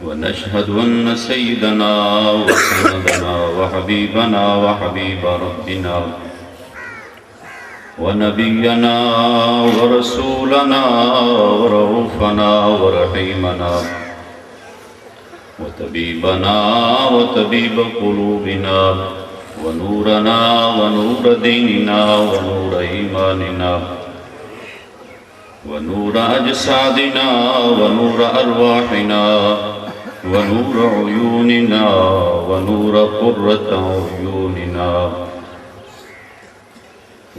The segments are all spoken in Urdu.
ونشهد أن سيدنا وسندنا وحبيبنا وحبيب ربنا ونبينا ورسولنا ورؤوفنا ورحيمنا وطبيبنا وطبيب قلوبنا ونورنا ونور ديننا ونور إيماننا ونور أجسادنا ونور أرواحنا ونور عيوننا ونور قرة عيوننا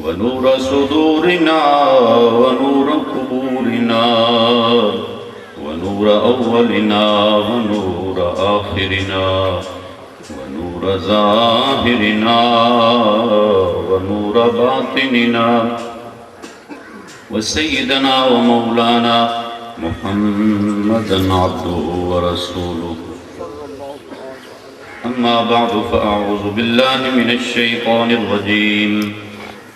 ونور صدورنا ونور قبورنا ونور أولنا ونور آخرنا ونور ظاهرنا ونور باطننا وسيدنا ومولانا محمدا عبده ورسوله أما بعد فأعوذ بالله من الشيطان الرجيم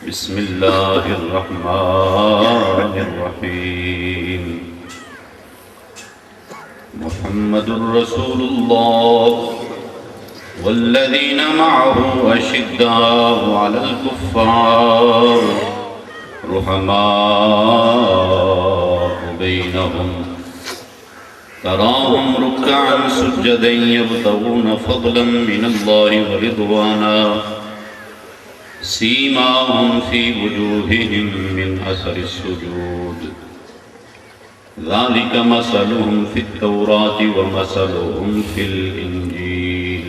بسم الله الرحمن الرحيم محمد رسول الله والذين معه أشداء على الكفار رحماء بينهم تراهم ركعا سجدا يبتغون فضلا من الله ورضوانا سيماهم في وجوههم من أثر السجود ذلك مثلهم في التوراة ومثلهم في الإنجيل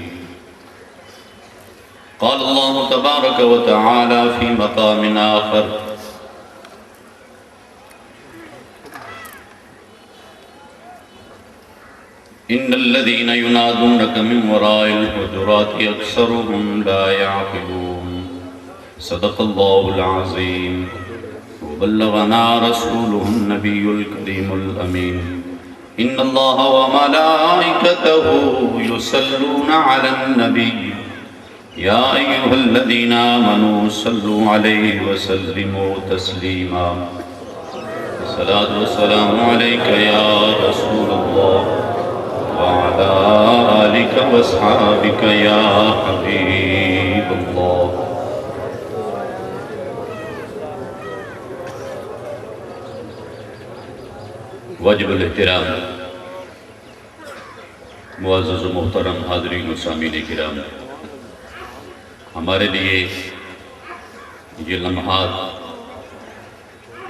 قال الله تبارك وتعالى في مقام آخر إن الذين ينادونك من وراء الحجرات أكثرهم لا يعقلون صدق الله العظيم وبلغنا رسوله النبي الكريم الأمين إن الله وملائكته يصلون على النبي يا أيها الذين آمنوا صلوا عليه وسلموا تسليما الصلاة والسلام عليك يا رسول الله وعلى آلك واصحابك يا حبيب الله واجب الاحترام معزز و محترم حاضرین و سامعین کرام، ہمارے لیے یہ لمحات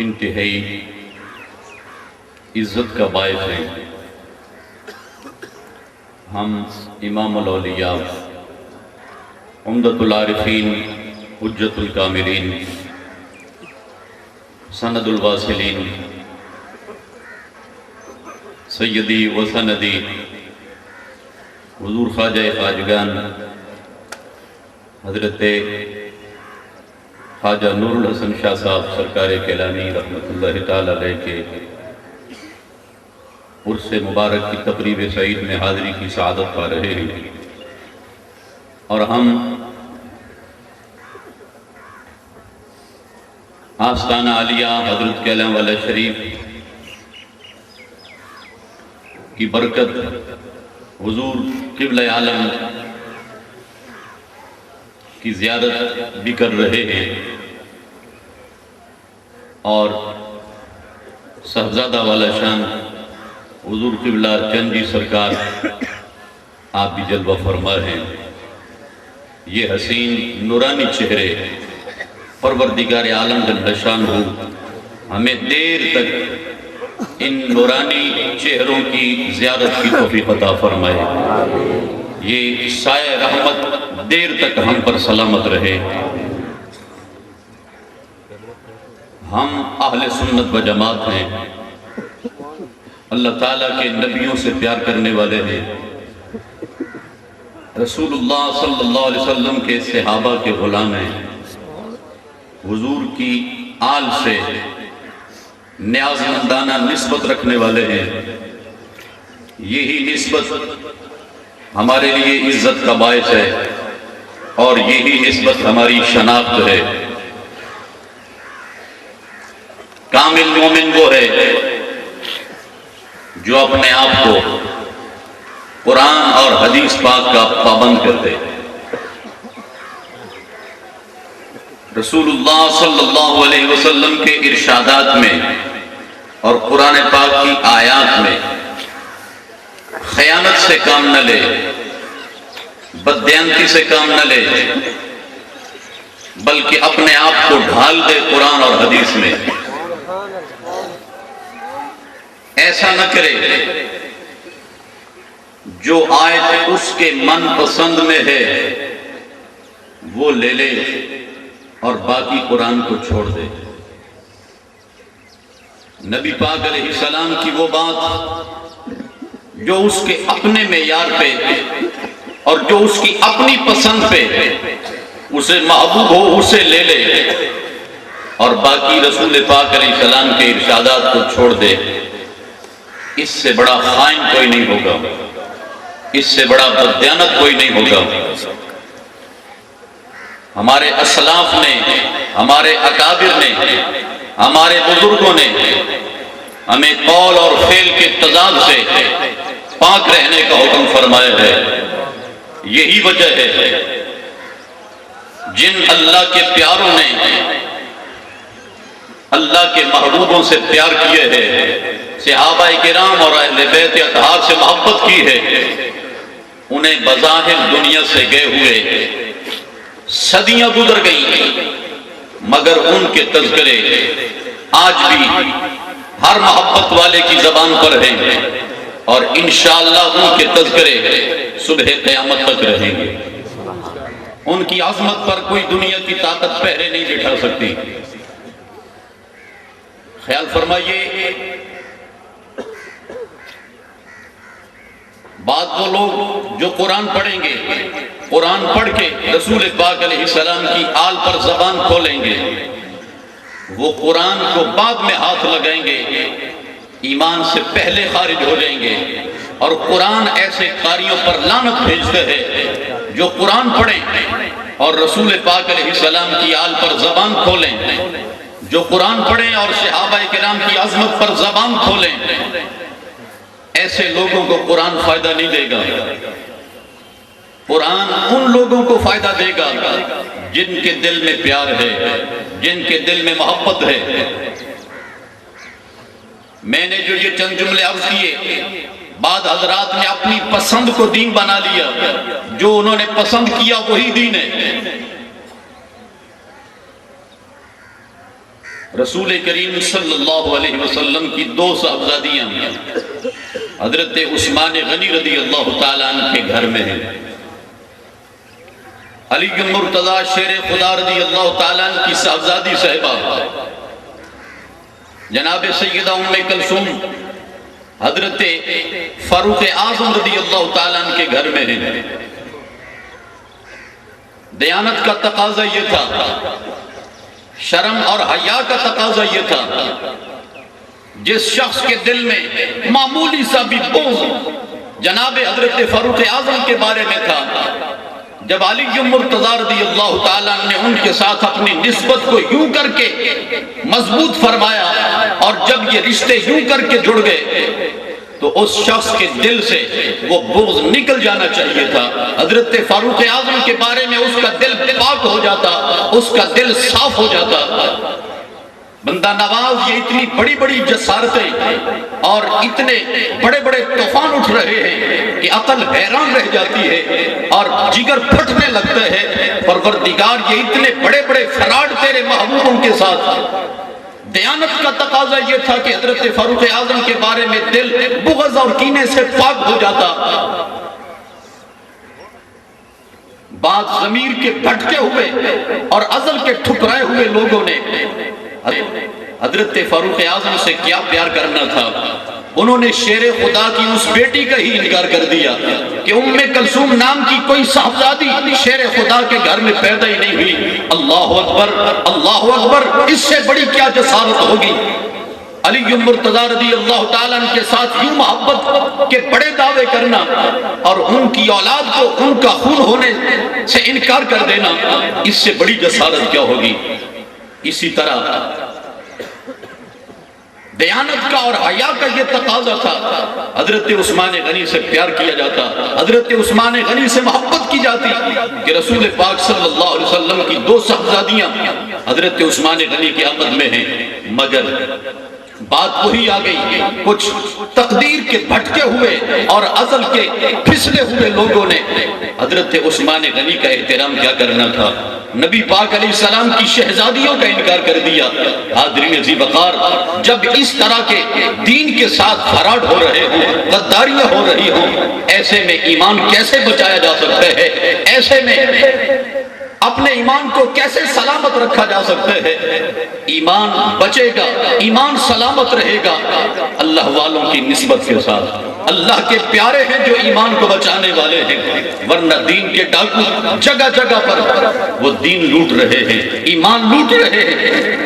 انتہائی عزت کا باعث ہیں۔ ہم امام الاولیاء عمدۃ العارفین حجت الکاملین سند الواصلین سیدی و سندی حضور خواجہ خواجگان حضرت خواجہ نور الحسن شاہ صاحب سرکار کیلانی رحمۃ اللہ تعالی علیہ کے عرس مبارک کی تقریب سعید میں حاضری کی سعادت پا رہے ہیں، اور ہم آستانہ عالیہ حضرت کیلان والا شریف کی برکت حضور قبلہ عالم کی زیارت بھی کر رہے ہیں، اور صاحبزادہ والا شان حضور قبلہ چند جی سرکار آپ بھی جلوہ فرما ہیں۔ یہ حسین نورانی چہرے پروردگار عالم جل شانہ ہمیں دیر تک ان نورانی چہروں کی زیارت کی توفیق عطا فرمائے، یہ سایہ رحمت دیر تک ہم پر سلامت رہے۔ ہم اہل سنت و جماعت ہیں، اللہ تعالیٰ کے نبیوں سے پیار کرنے والے ہیں، رسول اللہ صلی اللہ علیہ وسلم کے صحابہ کے غلام ہیں، حضور کی آل سے نیاز مندانہ نسبت رکھنے والے ہیں۔ یہی نسبت ہمارے لیے عزت کا باعث ہے، اور یہی نسبت ہماری شناخت ہے۔ کامل مومن وہ ہے جو اپنے آپ کو قرآن اور حدیث پاک کا پابند کرتے۔ رسول اللہ صلی اللہ علیہ وسلم کے ارشادات میں اور قرآن پاک کی آیات میں خیانت سے کام نہ لے، بددیانتی سے کام نہ لے، بلکہ اپنے آپ کو ڈھال دے قرآن اور حدیث میں۔ ایسا نہ کرے جو آیت اس کے من پسند میں ہے وہ لے لے اور باقی قرآن کو چھوڑ دے۔ نبی پاک علیہ السلام کی وہ بات جو اس کے اپنے معیار پہ اور جو اس کی اپنی پسند پہ اسے محبوب ہو اسے لے لے، اور باقی رسول پاک علیہ السلام کے ارشادات کو چھوڑ دے۔ اس سے بڑا خائن کوئی نہیں ہوگا، اس سے بڑا بددیانت کوئی نہیں ہوگا۔ ہمارے اسلاف نے، ہمارے اکابر نے، ہمارے بزرگوں نے ہمیں قول اور فعل کے تضاد سے پاک رہنے کا حکم فرمایا ہے۔ یہی وجہ ہے جن اللہ کے پیاروں نے اللہ کے محبوبوں سے پیار کیے ہیں، صحابہ کرام اور اہل بیت اطہار سے محبت کی ہے، انہیں بظاہر دنیا سے گئے ہوئے صدیاں گزر گئیں، مگر ان کے تذکرے آج بھی ہر محبت والے کی زبان پر ہیں، اور انشاءاللہ ان کے تذکرے صبح قیامت تک رہیں گے۔ ان کی عظمت پر کوئی دنیا کی طاقت پہرے نہیں بٹھا سکتی۔ خیال فرمائیے، بعض وہ لوگ جو قرآن پڑھیں گے، قرآن پڑھ کے رسول پاک علیہ السلام کی آل پر زبان کھولیں گے، وہ قرآن کو بعد میں ہاتھ لگائیں گے، ایمان سے پہلے خارج ہو جائیں گے۔ اور قرآن ایسے قاریوں پر لعنت بھیجتا ہے جو قرآن پڑھیں اور رسول پاک علیہ السلام کی آل پر زبان کھولیں، جو قرآن پڑھیں اور صحابہ کرام کی عظمت پر زبان کھولیں۔ ایسے لوگوں کو قرآن فائدہ نہیں دے گا۔ قرآن ان لوگوں کو فائدہ دے گا جن کے دل میں پیار ہے، جن کے دل میں محبت ہے۔ میں نے جو یہ چند جملے عرض کیے، بعض حضرات نے اپنی پسند کو دین بنا لیا، جو انہوں نے پسند کیا وہی دین ہے۔ رسول کریم صلی اللہ علیہ وسلم کی دو صاحبزادیاں حضرت عثمان غنی رضی اللہ تعالیٰ عنہ کے گھر میں ہیں۔ علی مرتضی شیر خدا رضی اللہ تعالیٰ عنہ کی صاحبزادی صاحبہ جناب سیدہ ام کلثوم حضرت فاروق اعظم رضی اللہ تعالیٰ عنہ کے گھر میں ہیں۔ دیانت کا تقاضا یہ تھا، شرم اور حیا کا تقاضا یہ تھا، جس شخص کے دل میں معمولی سا بھی بغض جناب حضرت فاروق اعظم کے بارے میں تھا، جب علی مرتضی رضی اللہ تعالیٰ نے ان کے ساتھ اپنی نسبت کو یوں کر کے مضبوط فرمایا، اور جب یہ رشتے یوں کر کے جڑ گئے تو اس شخص کے دل سے وہ بغض نکل جانا چاہیے تھا۔ حضرت فاروق اعظم کے بارے میں اس کا دل پاک ہو جاتا، اس کا دل صاف ہو جاتا۔ بندہ نواز یہ اتنی بڑی بڑی جسارتیں اور اتنے بڑے بڑے طوفان اٹھ رہے ہیں کہ عقل حیران رہ جاتی ہے اور جگر پھٹنے لگتا ہے۔ پروردگار یہ اتنے بڑے بڑے فراڈ تیرے محبوبوں کے ساتھ۔ دیانت کا تقاضا یہ تھا کہ حضرت فاروق اعظم کے بارے میں دل بغض اور کینے سے پاک ہو جاتا۔ بعض ضمیر کے بھٹکے ہوئے اور عزل کے ٹھکرائے ہوئے لوگوں نے حضرت فاروق اعظم سے کیا پیار کرنا تھا، انہوں نے شیر خدا کی اس بیٹی کا ہی انکار کر دیا کہ ام کلثوم نام کی کوئی صاحبزادی شیر خدا کے گھر میں پیدا ہی نہیں ہوئی۔ اللہ اکبر، اللہ اکبر، اس سے بڑی کیا جسارت ہوگی۔ علی مرتضی رضی اللہ تعالیٰ عنہ کے ساتھ یوں محبت کے بڑے دعوے کرنا اور ان کی اولاد کو ان کا خون ہونے سے انکار کر دینا، اس سے بڑی جسارت کیا ہوگی۔ اسی طرح دیانت کا اور حیا کا یہ تقاضا تھا۔ حضرت عثمان غنی سے پیار کیا جاتا، حضرت عثمان غنی سے محبت کی جاتی کہ رسول پاک صلی اللہ علیہ وسلم کی 2 صاحبزادیاں حضرت عثمان غنی کی آمد میں ہیں، مگر بات وہی آ گئی، کچھ تقدیر کے بھٹکے ہوئے اور ازل کے پھسلے ہوئے لوگوں نے حضرت عثمان غنی کا احترام کیا کرنا تھا، نبی پاک علیہ السلام کی شہزادیوں کا انکار کر دیا۔ حاضرین ذی وقار، جب اس طرح کے دین کے ساتھ فراڈ ہو رہے ہوں، غداریاں ہو رہی ہوں، ایسے میں ایمان کیسے بچایا جا سکتا ہے؟ ایسے میں اپنے ایمان کو کیسے سلامت رکھا جا سکتا ہے؟ ایمان بچے گا، ایمان سلامت رہے گا اللہ والوں کی نسبت کے ساتھ۔ اللہ کے پیارے ہیں جو ایمان کو بچانے والے ہیں، ورنہ دین کے ڈاکو جگہ جگہ پر وہ دین لوٹ رہے ہیں، ایمان لوٹ رہے ہیں۔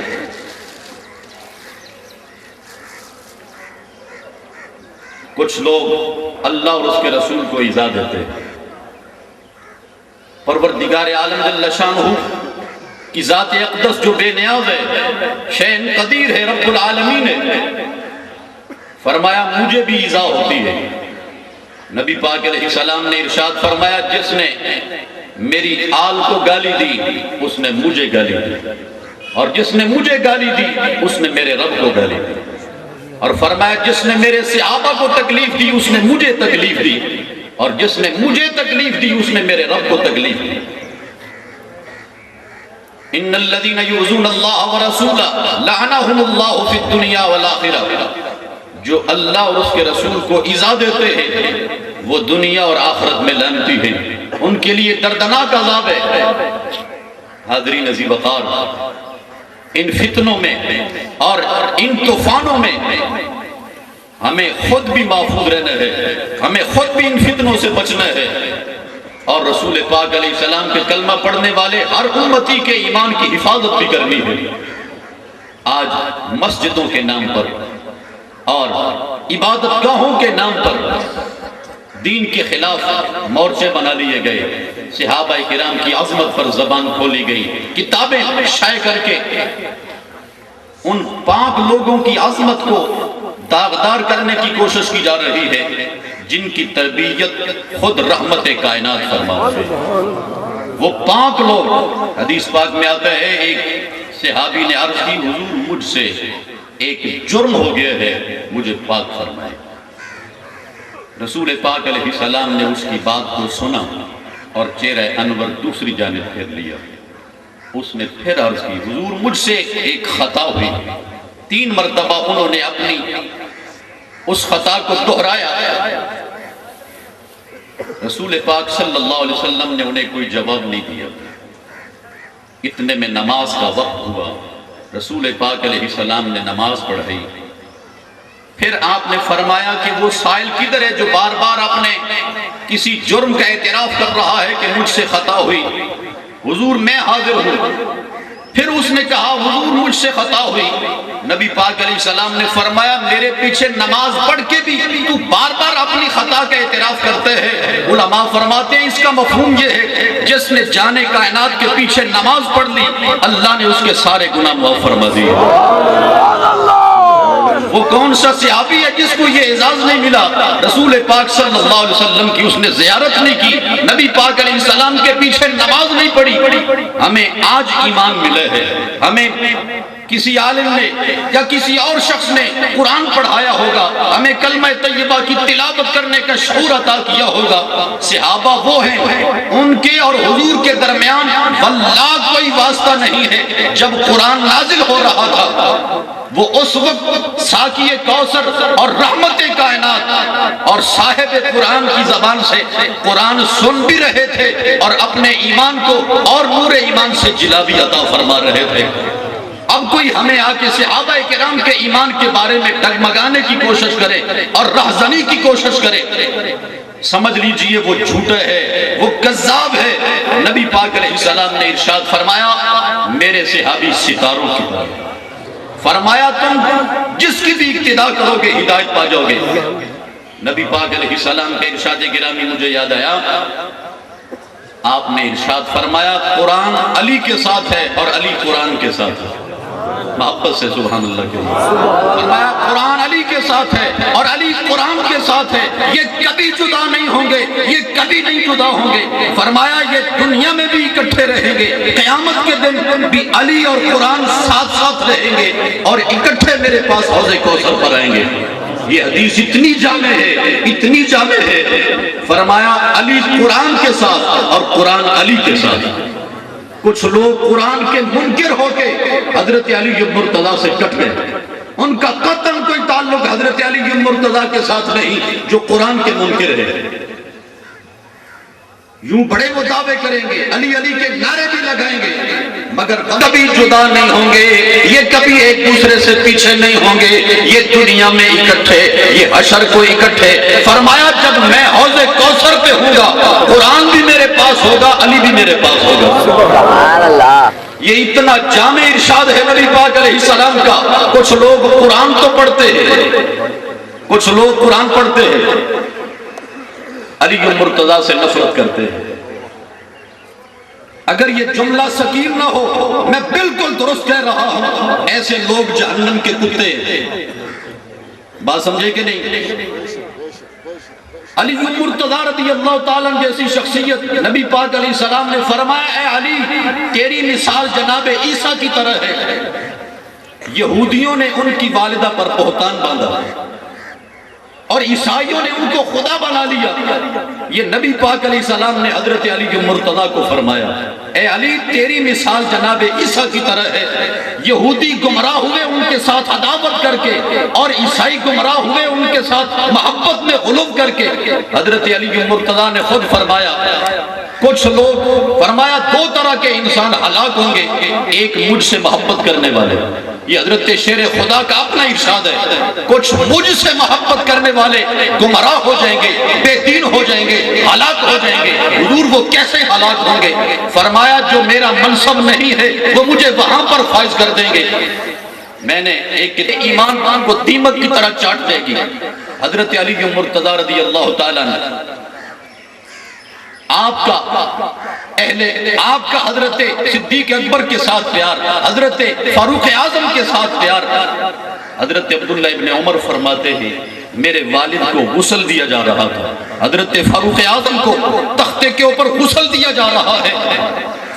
کچھ لوگ اللہ اور اس کے رسول کو ایذا دیتے ہیں۔ پروردگار عالم جل شانہ کی ذات اقدس جو بے نیاز ہے، شین قدیر ہے، رب العالمین ہے، فرمایا مجھے بھی ایذا ہوتی ہے۔ نبی پاک علیہ السلام نے ارشاد فرمایا جس نے میری آل کو گالی دی اس نے مجھے گالی دی، اور جس نے مجھے گالی دی اس نے میرے رب کو گالی دی، اور فرمایا جس نے میرے صحابہ کو تکلیف دی اس نے مجھے تکلیف دی، اور جس نے مجھے تکلیف دی اس نے میرے رب کو تکلیف دی۔ ان الذين يؤذون الله ورسوله لعنهم الله في الدنيا والآخرة، جو اللہ اور اس کے رسول کو ایذا دیتے ہیں وہ دنیا اور آخرت میں لعنتی ہیں، ان کے لیے دردناک عذاب ہے۔ حاضرین عزیز وقار، ان فتنوں میں اور ان طوفانوں میں ہمیں خود بھی محفوظ رہنا ہے، ہمیں خود بھی ان فتنوں سے بچنا ہے، اور رسول پاک علیہ السلام کے کلمہ پڑھنے والے ہر امتی کے ایمان کی حفاظت بھی کرنی ہے۔ آج مسجدوں کے نام پر اور عبادت گاہوں کے نام پر دین کے خلاف مورچے بنا لیے گئے، صحابہ کرام کی عظمت پر زبان کھولی گئی، کتابیں شائع کر کے ان پاک لوگوں کی عظمت کو داغدار کرنے کی کوشش کی جا رہی ہے جن کی تربیت خود رحمت کائنات فرماتے ہیں۔ وہ پاک لوگ، حدیث پاک میں آتا ہے ایک صحابی نے عرض کی حضور مجھ سے ایک جرم ہو گیا ہے، مجھے پاک فرمائے۔ رسول پاک علیہ السلام نے اس کی بات کو سنا اور چہرہ انور دوسری جانب پھیر لیا۔ اس نے پھر عرض کی حضور مجھ سے ایک خطا ہوئی۔ 3 مرتبہ انہوں نے اپنی اس خطا کو دہرایا۔ رسول پاک صلی اللہ علیہ وسلم نے انہیں کوئی جواب نہیں دیا۔ اتنے میں نماز کا وقت ہوا، رسول پاک علیہ السلام نے نماز پڑھائی۔ پھر آپ نے فرمایا کہ وہ سائل کدھر ہے جو بار بار اپنے کسی جرم کا اعتراف کر رہا ہے کہ مجھ سے خطا ہوئی؟ حضور میں حاضر ہوں۔ پھر اس نے کہا حضور مجھ سے خطا ہوئی۔ نبی پاک علیہ السلام نے فرمایا میرے پیچھے نماز پڑھ کے بھی تو بار بار اپنی خطا کا اعتراف کرتے ہیں۔ علماء فرماتے ہیں اس کا مفہوم یہ ہے جس نے جانے کائنات کے پیچھے نماز پڑھ لی اللہ نے اس کے سارے گناہ معاف فرما دیے۔ وہ کون سا صحابی ہے جس کو یہ اعزاز نہیں ملا؟ رسول پاک صلی اللہ علیہ وسلم کی اس نے زیارت نہیں کی، نبی پاک علیہ السلام کے پیچھے نماز نہیں پڑھی۔ ہمیں آج ایمان ملے ہے، ہمیں کسی عالم نے یا کسی اور شخص نے قرآن پڑھایا ہوگا، ہمیں کلمہ طیبہ کی تلاوت کرنے کا شعور عطا کیا ہوگا۔ صحابہ وہ ہیں، ان کے اور حضور کے درمیان واللہ کوئی واسطہ نہیں ہے۔ جب قرآن نازل ہو رہا تھا وہ اس وقت ساقی کوثر اور رحمت کائنات اور صاحب قرآن کی زبان سے قرآن سن بھی رہے تھے اور اپنے ایمان کو اور نور ایمان سے جلا بھی عطا فرما رہے تھے۔ اب کوئی ہمیں آ کے صحابہ کرام کے ایمان کے بارے میں ڈگمگانے کی کوشش کرے اور رہزنی کی کوشش کرے، سمجھ لیجئے وہ جھوٹا ہے، وہ کذاب ہے۔ نبی پاک علیہ السلام نے ارشاد فرمایا میرے صحابی ستاروں کی طرح، فرمایا تم جس کی بھی اقتداء کرو گے ہدایت پا جاؤ گے۔ نبی پاک علیہ السلام کے ارشاد گرامی مجھے یاد آیا، آپ نے ارشاد فرمایا قرآن علی کے ساتھ ہے اور علی قرآن کے ساتھ ہے۔ محبت سے سبحان اللہ کے فرمایا قرآن علی کے ساتھ ہے اور علی قرآن کے ساتھ ہے، یہ کبھی جدا نہیں ہوں گے، یہ کبھی نہیں جدا ہوں گے۔ فرمایا یہ دنیا میں بھی اکٹھے رہیں گے، قیامت کے دن بھی علی اور قرآن ساتھ ساتھ رہیں گے اور اکٹھے میرے پاس حوض کوثر پر آئیں گے۔ یہ حدیث اتنی جامع ہے، اتنی جامع ہے۔ فرمایا علی قرآن کے ساتھ اور قرآن علی کے ساتھ۔ کچھ لوگ قرآن کے منکر ہو کے حضرت علی مرتضیٰ سے کٹ گئے، ان کا قطعاً کوئی تعلق حضرت علی مرتضیٰ کے ساتھ نہیں جو قرآن کے منکر ہے۔ یوں بڑے وہ دعوے کریں گے، علی علی کے نعرے بھی لگائیں گے، مگر کبھی جدا نہیں ہوں گے، یہ کبھی ایک دوسرے سے پیچھے نہیں ہوں گے، یہ دنیا میں اکٹھے، یہ حشر کو اکٹھے۔ فرمایا جب میں حوض کوثر پہ ہوں گا، قرآن بھی میرے پاس ہوگا، علی بھی میرے پاس ہوگا۔ سبحان اللہ۔ یہ اتنا جامع ارشاد ہے نبی پاک علیہ السلام کا۔ کچھ لوگ قرآن تو پڑھتے ہیں، کچھ لوگ قرآن پڑھتے ہیں، علی مرتضیٰ سے نفرت کرتے ہیں۔ اگر یہ جملہ ثقیل نہ ہو، میں بالکل درست کہہ رہا ہوں، ایسے لوگ جہنم کے کتے ہیں۔ بات سمجھے کہ نہیں؟ علی مرتضیٰ رضی اللہ تعالیٰ جیسی شخصیت، نبی پاک علیہ السلام نے فرمایا اے علی تیری مثال جناب عیسیٰ کی طرح ہے۔ یہودیوں نے ان کی والدہ پر بہتان باندھا اور عیسائیوں نے ان کو خدا بنا لیا۔ یہ نبی پاک علیہ السلام نے حضرت علی مرتضیٰ کو فرمایا اے علی تیری مثال جناب عیسیٰ کی طرح ہے۔ یہودی گمراہ ہوئے ان کے ساتھ عداوت کر کے اور عیسائی گمراہ ہوئے ان کے ساتھ محبت میں غلو کر کے۔ حضرت علی مرتضیٰ نے خود فرمایا کچھ لوگ، فرمایا دو طرح کے انسان ہلاک ہوں گے، ایک مجھ سے محبت کرنے والے، یہ حضرت شیر خدا کا اپنا ارشاد ہے، کچھ مجھ سے محبت کرنے والے گمراہ ہو جائیں گے، بے دین ہو جائیں گے، ہلاک ہو جائیں گے۔ حضور وہ کیسے ہلاک ہوں گے؟ فرمایا جو میرا منصب نہیں ہے وہ مجھے وہاں پر فائز کر دیں گے۔ میں نے ایک ایمان کو دیمک کی طرح چاٹ دے گی۔ حضرت علی مرتضیٰ رضی اللہ تعالیٰ نے آپ کا حضرت صدیق اکبر کے ساتھ پیار، حضرت فاروق اعظم کے ساتھ پیار۔ حضرت عبداللہ ابن عمر فرماتے ہیں میرے والد کو غسل دیا جا رہا تھا، حضرت فاروق اعظم کو تختے کے اوپر غسل دیا جا رہا ہے۔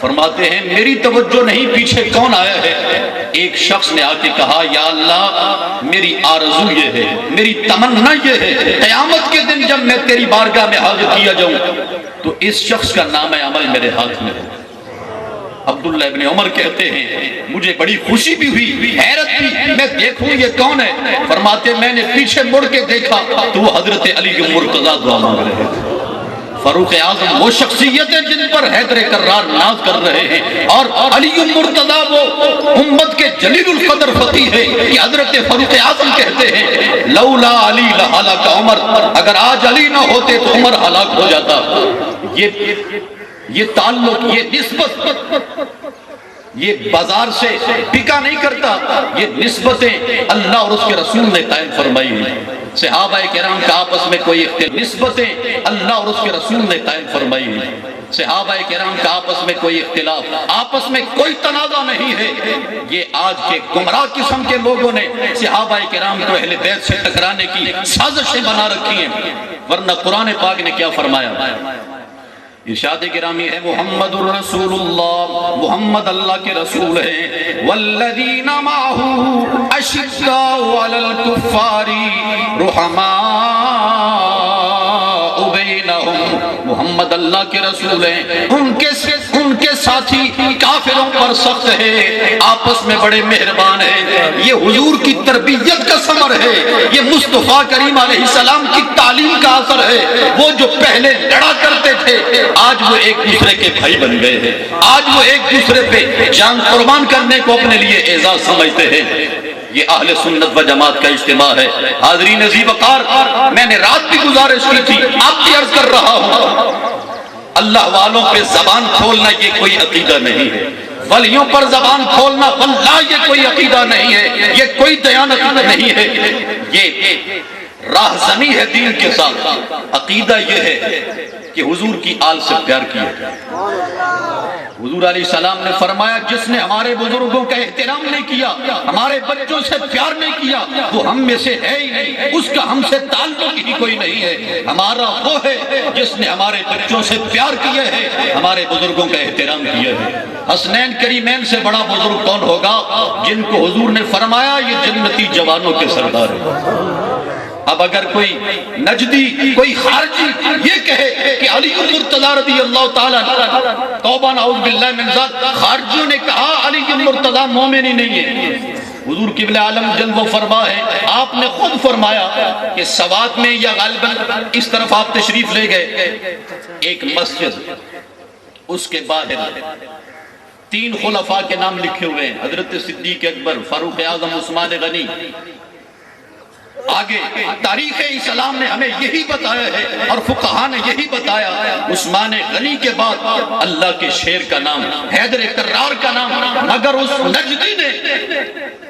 فرماتے ہیں میری توجہ نہیں پیچھے کون آیا ہے؟ ایک شخص نے آ کے کہا یا اللہ میری آرزو یہ ہے، میری تمنا یہ ہے قیامت کے دن جب میں تیری بارگاہ میں حاضر کیا جاؤں تو اس شخص کا نام عمل میرے ہاتھ میں ہو۔ عبداللہ ابن عمر کہتے ہیں مجھے بڑی خوشی بھی ہوئی، حیرت بھی، میں دیکھوں یہ کون ہے؟ فرماتے میں نے پیچھے مڑ کے دیکھا تو وہ حضرت علی مرتضیٰ دعا مانگ رہے ہیں۔ فاروق اعظم وہ شخصیتیں جن پر حیدر کرار ناز کر رہے ہیں، اور علی مرتضیٰ وہ امت کے جلیل القدر فقیہ ہے کہ حضرت فاروق اعظم کہتے ہیں لولا علی لہلک عمر، اگر آج علی نہ ہوتے تو عمر ہلاک ہو جاتا۔ یہ تعلق، یہ نسبت، یہ بازار سے بکا نہیں کرتا، یہ نسبتیں اللہ اور اس کے رسول نے قائم فرمائی ہیں۔ صحابہ کرام کا آپس میں کوئی اختلاف، نسبتیں اللہ اور اس کے رسول نے قائم فرمائی ہیں۔ صحابہ کرام کا آپس میں کوئی اختلاف، آپس میں کوئی تنازع نہیں ہے۔ یہ آج کے گمراہ قسم کے لوگوں نے صحابہ کرام کو اہل بیت سے ٹکرانے کی سازشیں بنا رکھی ہیں، ورنہ قرآن پاک نے کیا فرمایا؟ ارشاد گرامی ہے محمد الرسول اللہ، محمد اللہ کے رسول ہیں، والذین معه اشداء علی الکفار رحماء بینہم، محمد اللہ کے رسول ہیں، ان کے ساتھی کافروں پر سخت ہے، آپس میں بڑے مہربان ہیں۔ یہ حضور کی تربیت کا ثمر ہے، یہ مصطفیٰ کریم علیہ السلام کی تعلیم کا اثر ہے۔ وہ جو پہلے لڑا کرتے تھے آج وہ ایک دوسرے کے بھائی بن گئے ہیں، آج وہ ایک دوسرے پہ جان قربان کرنے کو اپنے لیے اعزاز سمجھتے ہیں۔ یہ اہل سنت و جماعت کا اجتماع ہے۔ حاضرین ذی وقار، میں نے رات بھی گزارش کی تھی، آپ بھی عرض کر رہا ہوں، اللہ والوں پہ زبان کھولنا یہ کوئی عقیدہ نہیں ہے، ولیوں پر زبان کھولنا واللہ یہ کوئی عقیدہ نہیں ہے، یہ کوئی دیانت نہیں ہے، یہ راہزنی ہے دین کے ساتھ۔ عقیدہ یہ ہے کہ حضور کی آل سے پیار کیا جائے، حضور علیہ السلام نے فرمایا جس نے ہمارے بزرگوں کا احترام نہیں کیا، ہمارے بچوں سے پیار نہیں کیا، وہ ہم میں سے ہے ہی نہیں، اس کا ہم سے تعلق ہی کوئی نہیں ہے۔ ہمارا وہ ہے جس نے ہمارے بچوں سے پیار کیا ہے، ہمارے بزرگوں کا احترام کیا ہے۔ حسنین کریمین سے بڑا بزرگ کون ہوگا جن کو حضور نے فرمایا یہ جنتی جوانوں کے سردار ہیں۔ اب اگر کوئی نجدی، کوئی خارجی یہ کہے کہ علی المرتضی رضی اللہ تعالیٰ، توبہ نعوذ باللہ من ذالک، خارجیوں نے کہا علی المرتضی مومن ہی نہیں ہے۔ حضور قبلہ عالم جلوہ فرما ہے، آپ نے خود فرمایا کہ سوات میں یا غالباً اس طرف آپ تشریف لے گئے، ایک مسجد، اس کے باہر 3 خلفاء کے نام لکھے ہوئے ہیں، حضرت صدیق اکبر، فاروق اعظم، عثمان غنی۔ آگے تاریخ اسلام نے ہمیں یہی بتایا ہے اور فقہاء نے یہی بتایا، عثمان غنی کے بعد اللہ کے شیر کا نام، حیدر کرار کا نام، مگر اس نجدی نے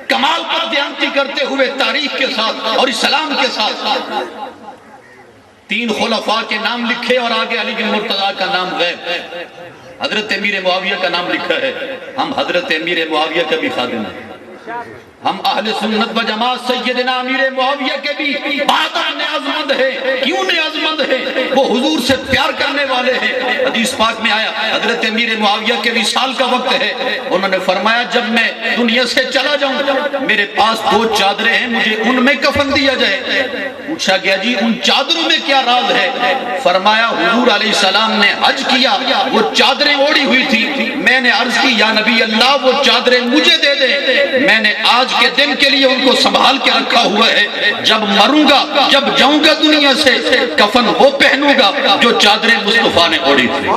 کمال پر دیانتی کرتے ہوئے تاریخ کے ساتھ اور اسلام کے ساتھ 3 خلفاء کے نام لکھے اور آگے علی المرتضی کا نام غیب، حضرت امیر معاویہ کا نام لکھا ہے۔ ہم حضرت امیر معاویہ کا بھی خادم ہیں، ہم اہل سنت و جماعت سیدنا امیر معاویہ کے بھی بہادر نیازمند ہیں۔ کیوں نیازمند ہیں؟ وہ حضور سے پیار کرنے والے ہیں۔ حدیث پاک میں آیا حضرت امیر معاویہ کے وصال کا وقت ہے، انہوں نے فرمایا جب میں دنیا سے چلا جاؤں میرے پاس 2 چادریں ہیں، مجھے ان میں کفن دیا جائے۔ پوچھا گیا جی ان چادروں میں کیا راز ہے؟ فرمایا حضور علیہ السلام نے حج کیا، وہ چادریں اوڑی ہوئی تھی، میں نے عرض کی یا نبی اللہ وہ چادریں مجھے دے دے، میں نے آج کے دن کے لیے ان کو سنبھال کے رکھا ہوا ہے، جب مروں گا، جب جاؤں گا دنیا سے، کفن وہ پہنوں گا جو چادریں مصطفیٰ نے اوڑی تھی۔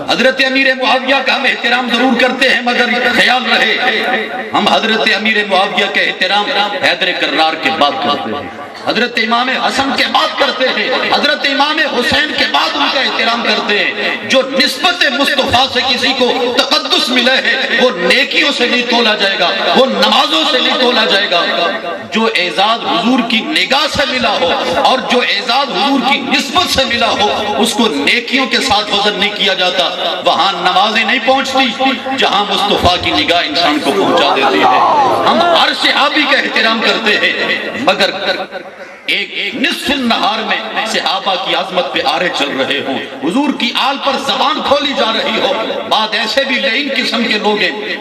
حضرت امیر معاویہ کا ہم احترام ضرور کرتے ہیں، مگر خیال رہے ہم حضرت امیر معاویہ کے احترام حیدر کرار کے بعد کرتے ہیں، حضرت امام حسن کے بعد کرتے ہیں، حضرت امام حسین کے بعد ان کا احترام کرتے ہیں۔ جو نسبت مصطفیٰ سے کسی کو تقدس ملا ہے وہ نیکیوں سے نہیں تولا جائے گا، وہ نمازوں سے نہیں تولا جائے گا۔ جو اعزاز حضور کی نگاہ سے ملا ہو اور جو اعزاز حضور کی نسبت سے ملا ہو اس کو نیکیوں کے ساتھ وزن نہیں کیا جاتا۔ وہاں نمازیں نہیں پہنچتی جہاں مصطفیٰ کی نگاہ انسان کو پہنچا دیتی ہے۔ ہم ہر صحابی کا احترام کرتے ہیں، مگر ایک نصف النہار میں صحابہ کی عظمت پہ آرے چل رہے ہوں، حضور کی آل پر زبان کھولی جا رہی ہو، بعد ایسے بھی لعین قسم کے لوگ ہیں۔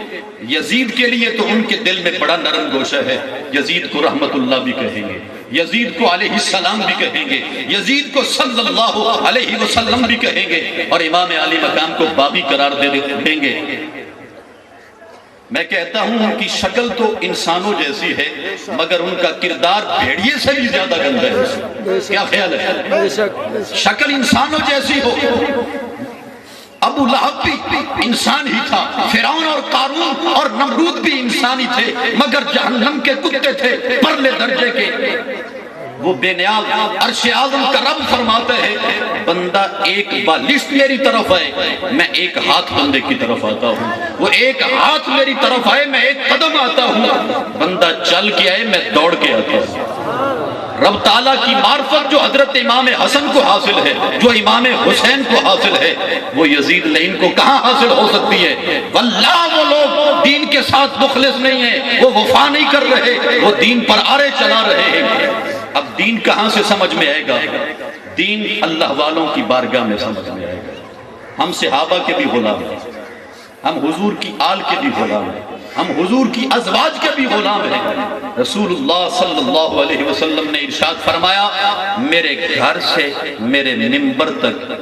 یزید کے لیے تو ان کے دل میں بڑا نرم گوشہ ہے، یزید کو رحمت اللہ بھی کہیں گے، یزید کو علیہ السلام بھی کہیں گے، یزید کو صلی اللہ علیہ وسلم بھی کہیں گے، اور امام علی مقام کو باغی قرار دیں گے۔ میں کہتا ہوں ان کی شکل تو انسانوں جیسی ہے مگر ان کا کردار بھیڑیے سے بھی زیادہ گندا ہے۔ کیا خیال ہے؟ شکل انسانوں جیسی ہو، ابو لہب بھی انسان ہی تھا، فرعون اور قارون اور نمرود بھی انسان ہی تھے، مگر جہنم کے کتے تھے پرلے درجے کے۔ وہ بے نیاز عرش اعظم کا رب فرماتا ہے بندہ ایک بالشت میری طرف آئے میں ایک ہاتھ بندے کی طرف آتا ہوں، وہ ایک ہاتھ میری طرف آئے میں ایک قدم آتا ہوں، بندہ چل کے آئے میں دوڑ کے آتا ہوں۔ رب تعالیٰ کی معرفت جو حضرت امام حسن کو حاصل ہے، جو امام حسین کو حاصل ہے، وہ یزید لعین کو کہاں حاصل ہو سکتی ہے؟ واللہ وہ لوگ دین کے ساتھ مخلص نہیں ہیں، وہ وفا نہیں کر رہے، وہ دین پر آرے چلا رہے ہیں۔ اب دین کہاں سے سمجھ میں آئے گا؟ دین اللہ والوں کی بارگاہ میں سمجھ میں آئے گا۔ ہم صحابہ کے بھی غلام ہیں، ہم حضور کی آل کے بھی غلام ہیں، ہم حضور کی ازواج کے بھی غلام ہیں۔ رسول اللہ صلی اللہ علیہ وسلم نے ارشاد فرمایا میرے گھر سے میرے منبر تک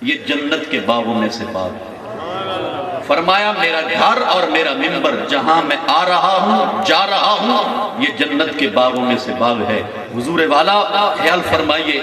یہ جنت کے باغوں میں سے باغ ہے۔ فرمایا میرا گھر اور میرا منبر جہاں میں آ رہا ہوں جا رہا ہوں یہ جنت کے باغوں میں سے باغ ہے۔ حضور والا خیال فرمائیے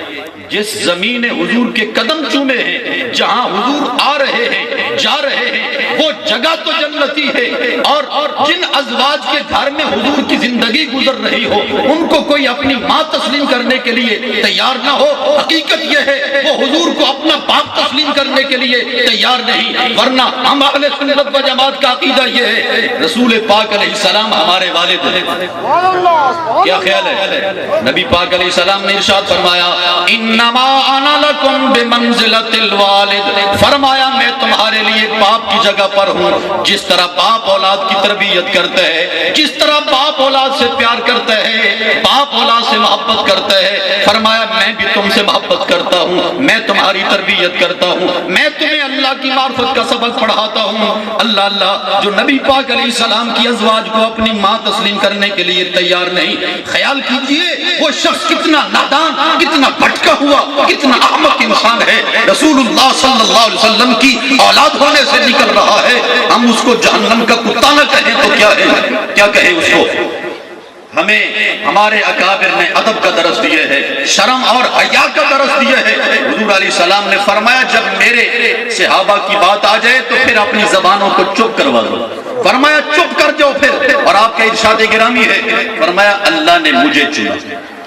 جس زمین حضور کے قدم چومے ہیں، جہاں حضور آ رہے ہیں جا رہے ہیں وہ جگہ تو جنتی ہے، اور جن ازواج کے گھر میں حضور کی زندگی گزر رہی ہو ان کو کوئی اپنی ماں تسلیم کرنے کے لیے تیار نہ ہو، حقیقت یہ ہے وہ حضور کو اپنا باپ تسلیم کرنے کے لیے تیار نہیں۔ ورنہ ہم اہل سنت و جماعت کا عقیدہ یہ ہے رسول پاک علیہ السلام ہمارے والد ہیں۔ کیا خیال ہے؟ نبی پاک علیہ السلام نے ارشاد فرمایا انما انا لکم بمنزلۃ الوالد، فرمایا میں تمہارے لیے باپ کی جگہ پر ہوں۔ جس طرح باپ اولاد کی تربیت کرتا ہے، جس طرح باپ اولاد سے پیار کرتا ہے، باپ اولاد سے محبت کرتا ہے، فرمایا میں بھی تم سے محبت کرتا ہوں، میں تمہاری تربیت کرتا ہوں، میں تمہیں اللہ کی معرفت کا سبق پڑھاتا ہوں۔ اللہ اللہ، جو نبی پاک علیہ السلام کی ازواج کو اپنی ماں تسلیم کرنے کے لیے تیار نہیں، خیال کیجئے وہ شخص کتنا نادان، کتنا بھٹکا ہوا، کتنا احمق انسان ہے۔ رسول اللہ صلی اللہ علیہ وسلم کی اولاد ہونے سے نکل رہا ہے، ہم اس کو جہنم کا کتا نہ کہیں تو کیا ہے، کیا کہیں اس کو۔ ہمیں ہمارے اکابر نے ادب کا درس دیے ہے، شرم اور حیا کا درس دیے ہے۔ حضور علیہ السلام نے فرمایا جب میرے صحابہ کی بات آ جائے تو پھر اپنی زبانوں کو چپ کروا دو، فرمایا چپ کر جاؤ پھر۔ اور آپ کا ارشاد گرامی ہے، فرمایا اللہ نے مجھے چنا،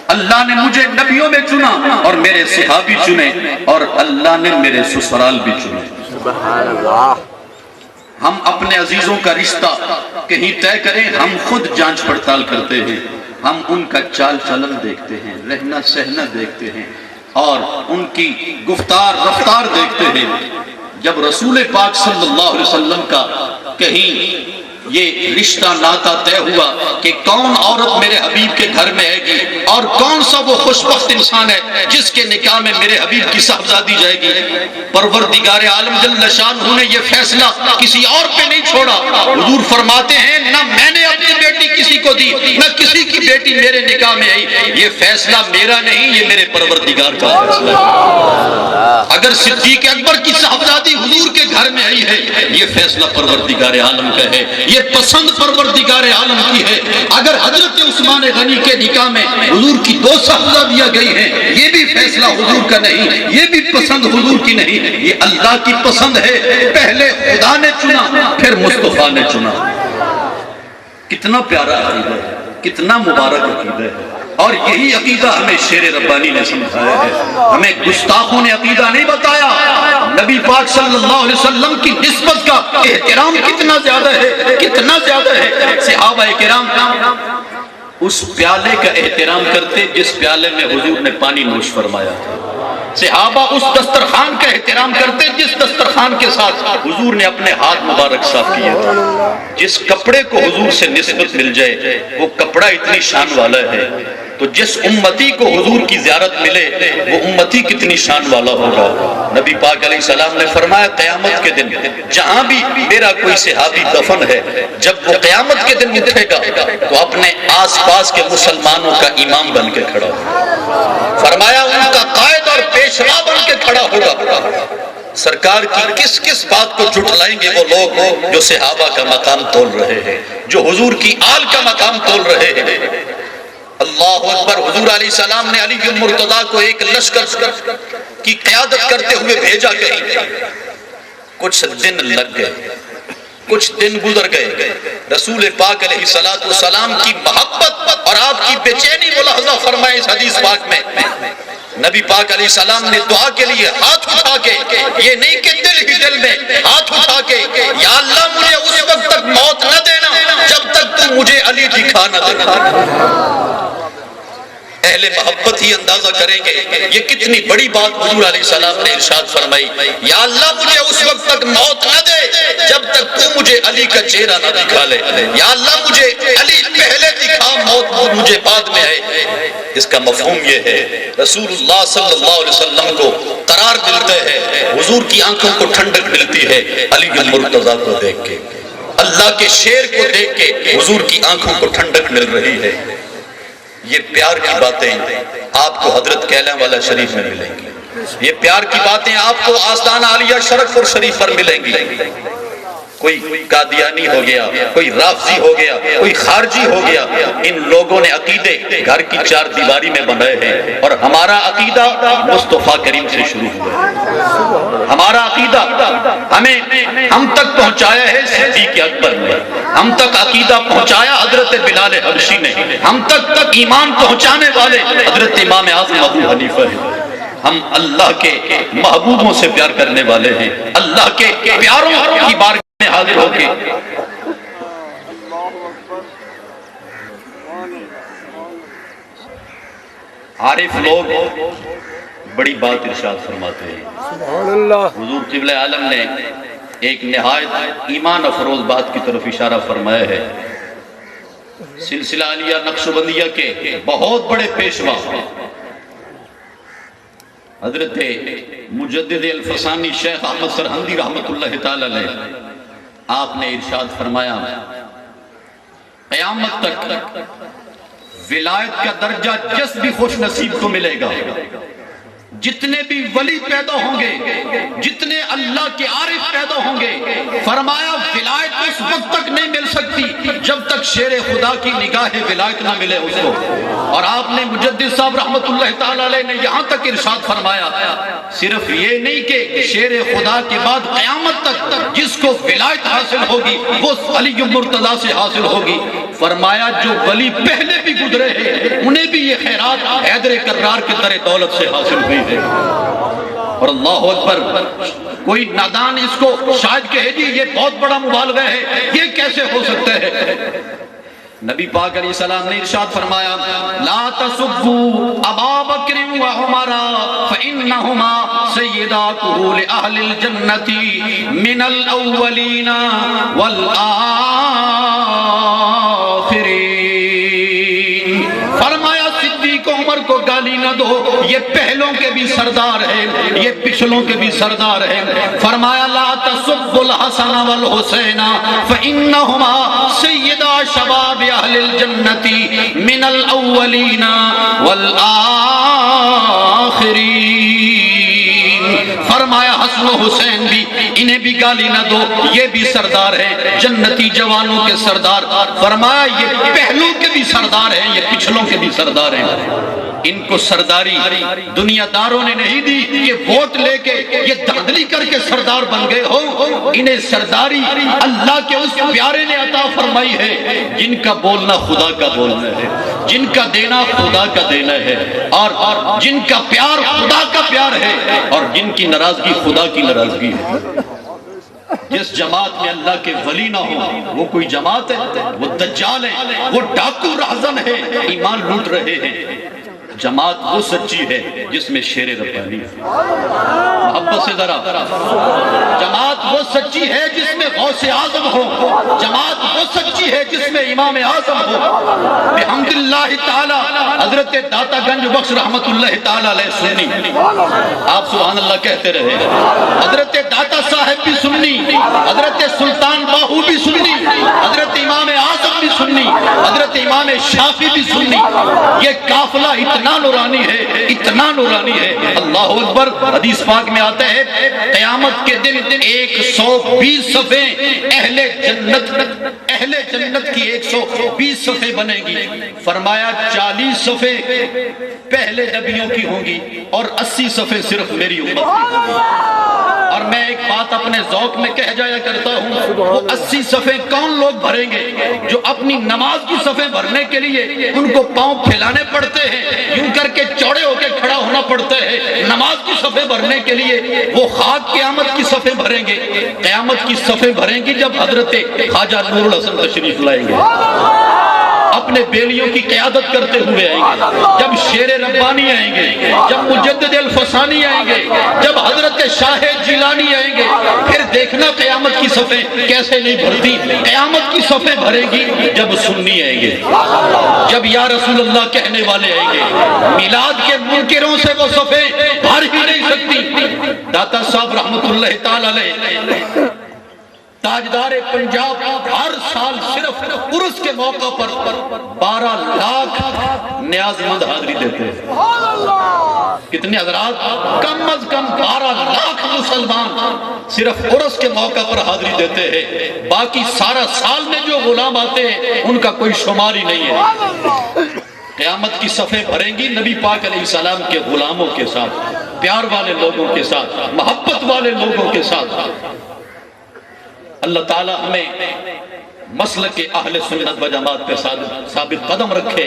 اللہ نے مجھے نبیوں میں چنا اور میرے صحابی چنے، اور اللہ نے میرے سسرال بھی چنے۔ سبحان اللہ۔ ہم اپنے عزیزوں کا رشتہ کہیں طے کریں، ہم خود جانچ پڑتال کرتے ہیں، ہم ان کا چال چلن دیکھتے ہیں، رہنا سہنا دیکھتے ہیں، اور ان کی گفتار رفتار دیکھتے ہیں۔ جب رسول پاک صلی اللہ علیہ وسلم کا کہیں یہ رشتہ ناتا طے ہوا کہ کون عورت میرے حبیب کے گھر میں آئے گی اور کون سا وہ خوشبخت انسان ہے جس کے نکاح میں میرے حبیب کی صاحبزادی جائے گی، پروردگار عالم جل شانہ نے یہ فیصلہ کسی اور پہ نہیں چھوڑا۔ حضور فرماتے ہیں نہ میں نے اپنی بیٹی کسی کو دی، نہ کسی کی بیٹی میرے نکاح میں آئی، یہ فیصلہ میرا نہیں، یہ میرے پروردگار کا فیصلہ ہے۔ اگر صدیق اکبر کی صاحبزادی حضور کے گھر میں آئی ہے، یہ فیصلہ پروردگار عالم کا ہے، یہ پسند پروردگار عالم کی ہے۔ اگر حضرت عثمان غنی کے نکاح میں حضور کی 2 صاحبزادیاں گئی ہیں، یہ بھی فیصلہ حضور کا نہیں، یہ بھی پسند حضور کی نہیں، یہ اللہ کی پسند ہے۔ پہلے خدا نے چنا، پھر مصطفیٰ نے چنا۔ کتنا پیارا عقیدہ ہے، کتنا مبارک عقیدہ ہے، اور یہی عقیدہ ہمیں شیر ربانی نے سمجھایا ہے، ہمیں گستاخوں نے عقیدہ نہیں بتایا۔ نبی پاک صلی اللہ علیہ وسلم کی نسبت کا احترام کتنا زیادہ ہے، کتنا زیادہ ہے۔ صحابہ کرام اس پیالے کا احترام کرتے جس پیالے میں حضور نے پانی نوش فرمایا تھا، صحابہ اس دسترخوان کا احترام کرتے جس دسترخوان کے ساتھ حضور نے اپنے ہاتھ مبارک صاف کیے تھے۔ جس کپڑے کو حضور سے نسبت مل جائے وہ کپڑا اتنی شان والا ہے، تو جس امتی کو حضور کی زیارت ملے وہ امتی کتنی شان والا ہوگا۔ نبی پاک علیہ السلام نے فرمایا قیامت کے دن جہاں بھی میرا کوئی صحابی دفن ہے، جب وہ قیامت کے دن اٹھے گا تو اپنے آس پاس کے مسلمانوں کا امام بن کے کھڑا ہوگا، فرمایا ان کا قائد اور پیشوا بن کے کھڑا ہوگا۔ سرکار کی کس کس بات کو جھٹلائیں گے وہ لوگ جو صحابہ کا مقام تول رہے ہیں، جو حضور کی آل کا مقام تول رہے ہیں۔ اللہ اکبر۔ حضور علیہ السلام نے علی المرتضیٰ کو ایک لشکر کی قیادت کرتے ہوئے بھیجا کہیں، کچھ دن لگ گئے، کچھ دن گزر گئے، رسول پاک علیہ السلام کی محبت اور آپ کی بے چینی ملاحظہ فرمائے اس حدیث پاک میں۔ نبی پاک علیہ السلام نے دعا کے لیے ہاتھ اٹھا کے، یہ نہیں کہ دل ہی دل میں، ہاتھ اٹھا کے یا اللہ مجھے اس وقت تک موت نہ دینا جب تک تو مجھے علی دکھا نہ دینا۔ اہل محبت ہی اندازہ کریں گے یہ کتنی بڑی بات حضور علیہ السلام نے ارشاد فرمائی، یا اللہ مجھے اس وقت تک موت نہ دے جب تک تو مجھے علی کا چہرہ نہ دکھا لے، یا اللہ مجھے علی پہلے دکھا، موت مجھے بعد میں آئے۔ اس کا مفہوم یہ ہے رسول اللہ صلی اللہ علیہ وسلم کو قرار ملتا ہے، حضور کی آنکھوں کو ٹھنڈک ملتی ہے علی المرتضیٰ کو دیکھ کے، اللہ کے شیر کو دیکھ کے حضور کی آنکھوں کو ٹھنڈک مل رہی ہے۔ یہ پیار کی باتیں آپ کو حضرت کیلا والا شریف میں ملیں گی، یہ پیار کی باتیں آپ کو آستانہ عالیہ شرف اور شریف پر ملیں گی۔ کوئی قادیانی ہو گیا، کوئی رافضی ہو گیا، کوئی خارجی ہو گیا، ان لوگوں نے عقیدے گھر کی 4 دیواری میں بنائے ہیں، اور ہمارا عقیدہ مصطفیٰ کریم سے شروع ہوا ہے۔ ہمارا عقیدہ ہم تک پہنچایا ہے صدیق اکبر نے، ہم تک عقیدہ پہنچایا حضرت بلال حبشی نے، ہم تک ایمان پہنچانے والے حضرت امام اعظم ابو حنیفہ ہیں۔ ہم اللہ کے محبوبوں سے پیار کرنے والے ہیں، اللہ کے پیاروں کی بارگاہ میں حاضر ہو کے عارف لوگ بڑی بات ارشاد فرماتے ہیں۔ سبحان اللہ۔ حضور قبلہ عالم نے ایک نہایت ایمان افروز بات کی طرف اشارہ فرمایا ہے۔ سلسلہ عالیہ نقشبندیہ کے بہت بڑے پیشوا حضرت مجدد الفسانی شیخ احمد سرہندی رحمت اللہ تعالی علیہ، آپ نے ارشاد فرمایا قیامت تک ولایت کا درجہ جس بھی خوش نصیب کو ملے گا، جتنے بھی ولی پیدا ہوں گے، جتنے اللہ کے عارف پیدا ہوں گے، فرمایا ولایت اس وقت تک نہیں مل سکتی جب تک شیر خدا کی نگاہ ولایت نہ ملے اس کو۔ اور آپ نے مجدد صاحب رحمت اللہ تعالی علیہ نے یہاں تک ارشاد فرمایا، صرف یہ نہیں کہ شیر خدا کے بعد قیامت تک جس کو ولایت حاصل ہوگی وہ علی مرتضیٰ سے حاصل ہوگی، فرمایا جو ولی پہلے بھی گزرے ہیں انہیں بھی یہ خیرات حیدر کرار کے در دولت سے حاصل ہوئی ہے۔ اور اللہ اکبر، کوئی نادان اس کو شاید کہے جی یہ بہت بڑا مبالغہ ہے، یہ کیسے ہو سکتا ہے؟ نبی پاک علیہ السلام نے ارشاد فرمایا لا تسبوا ابا بکر و عمر فانہما سیدا کہول اہل الجنت من الاولین والآخرین۔ فرمایا صدیق عمر کو گالی نہ دو، یہ پہلوں کے بھی سردار ہیں، یہ پچھلوں کے بھی سردار ہیں۔ فرمایا لا تسبوا الحسن والحسین فانہما سیدا شباب اہل الجنت من الاولین والآخرین۔ فرمایا حسن و حسین بھی انہیں بھی گالی نہ دو، یہ بھی سردار ہیں، جنتی جوانوں کے سردار۔ فرمایا یہ پہلوں کے بھی سردار ہیں، یہ پچھلوں کے بھی سردار ہیں۔ ان کو سرداری دنیا داروں نے نہیں دی کہ ووٹ لے کے یہ دھاندلی کر کے سردار بن گئے ہو، انہیں سرداری اللہ کے اس پیارے نے عطا فرمائی ہے جن کا بولنا خدا کا بولنا ہے، جن کا دینا خدا کا دینا ہے، اور جن کا پیار خدا کا پیار ہے، اور جن کی ناراضگی خدا کی ناراضگی ہے۔ جس جماعت میں اللہ کے ولی نہ ہو وہ کوئی جماعت ہے؟ وہ دجال ہے، وہ ڈاکو راہزن ہے، ایمان لوٹ رہے ہیں۔ جماعت وہ سچی ہے جس میں شیر ربانی ہے، محبت سے ذرا، جماعت وہ سچی ہے جس میں غوث اعظم ہو، جماعت وہ سچی ہے جس میں امام اعظم ہو۔ بحمد اللہ تعالی حضرت داتا گنج بخش رحمت اللہ تعالی علیہ سنی، آپ سبحان اللہ کہتے رہے، حضرت داتا صاحب بھی سنی، حضرت سلطان باہو بھی سنی، حضرت امام اعظم بھی سنی، حضرت امام شافعی بھی سنی۔ یہ قافلہ اتنا نورانی ہے، اتنا نورانی ہے، اللہ اکبر۔ حدیث پاک میں آتا ہے قیامت کے دن 120 صفیں اہل جنت کی 120 صفیں بنے گی۔ فرمایا 40 صفیں پہلے نبیوں کی ہوں گی اور 80 صفیں صرف میری امت کی ہوں گی۔ اور میں ایک بات اپنے ذوق میں کہہ جایا کرتا ہوں، وہ 80 صفیں کون لوگ بھریں گے؟ جو اپنی نماز کی صفیں بھرنے کے لیے ان کو پاؤں پھیلانے پڑتے ہیں، یوں کر کے چوڑے ہو کے کھڑا ہونا پڑتا ہے۔ نماز کی صفیں بھرنے کے لیے وہ خاک قیامت کی صفیں بھریں گے، قیامت کی صفیں بھریں گی جب حضرت خواجہ نور الحسن تشریف لائیں گے، اپنے بیلیوں کی قیادت کرتے ہوئے آئیں گے، جب شیر ربانی آئیں گے، جب مجدد الفسانی آئیں گے، جب حضرت شاہ جیلانی آئیں گے، پھر دیکھنا قیامت کی صفیں کیسے نہیں بھرتی۔ قیامت کی صفیں بھرے گی جب سنی آئیں گے، جب یا رسول اللہ کہنے والے آئیں گے۔ میلاد کے منکروں سے وہ صفیں بھر ہی نہیں سکتی۔ داتا صاحب رحمت اللہ تعالی علیہ تاجدار پنجاب ہر سال صرف عرس کے موقع پر 12 لاکھ نیاز مند حاضری دیتے ہیں۔ کتنے حضرات؟ کم از کم 12 لاکھ مسلمان صرف عرس کے موقع پر حاضری دیتے ہیں، باقی سارا سال میں جو غلام آتے ہیں ان کا کوئی شمار ہی نہیں ہے۔ قیامت کی صفیں بھریں گی نبی پاک علیہ السلام کے غلاموں کے ساتھ، پیار والے لوگوں کے ساتھ، محبت والے لوگوں کے ساتھ۔ اللہ تعالی ہمیں مسلک اہل سنت و جماعت پہ ثابت قدم رکھے،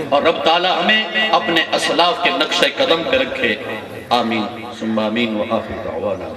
اور رب تعالی ہمیں اپنے اسلاف کے نقشہ قدم پہ رکھے۔ آمین ثم آمین وآخر دعوانا